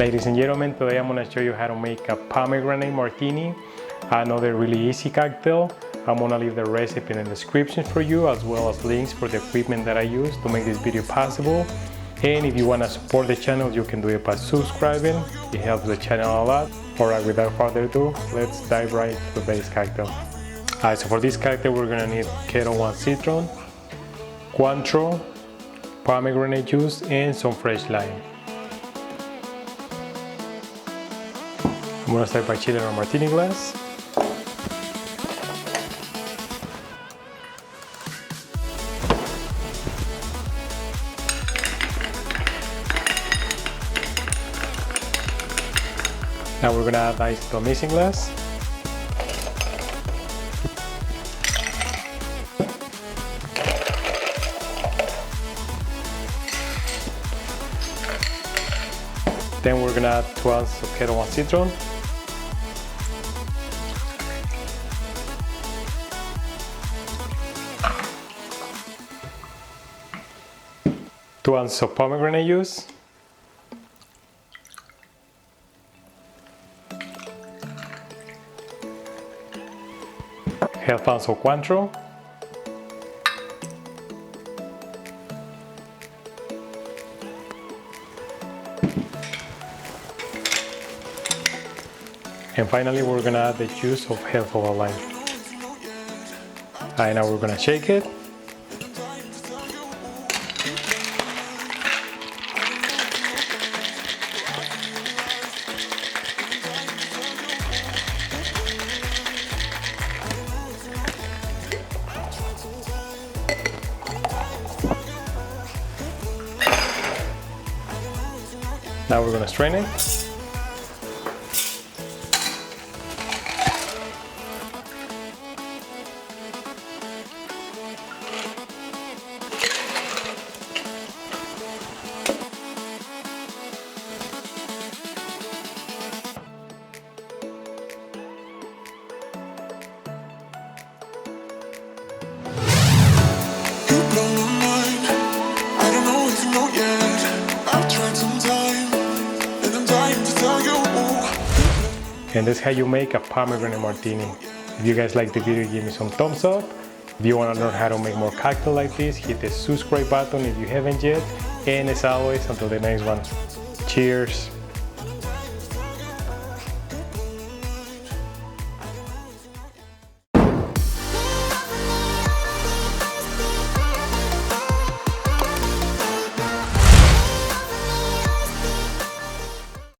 Ladies and gentlemen, today I'm going to show you how to make a pomegranate martini, another really easy cocktail. I'm going to leave the recipe in the description for you, as well as links for the equipment that I use to make this video possible. And if you want to support the channel, you can do it by subscribing. It helps the channel a lot. Alright, without further ado, let's dive right into the base cocktail. Alright, so for this cocktail we're going to need Ketel One citron, Cointreau, pomegranate juice, and some fresh lime. I'm going to start by chilling our martini glass. Now we're going to add ice to a mixing glass. Then we're going to add 2 ounces of Ketel One citron. Two ounces of pomegranate juice. Half ounce of Cointreau. And finally we're gonna add the juice of half of a lime. Alright, now we're gonna shake it. Now we're going to strain it. And that's how you make a pomegranate martini. If you guys like the video, give me some thumbs up. If you want to learn how to make more cocktails like this, hit the subscribe button if you haven't yet. And as always, until the next one, cheers.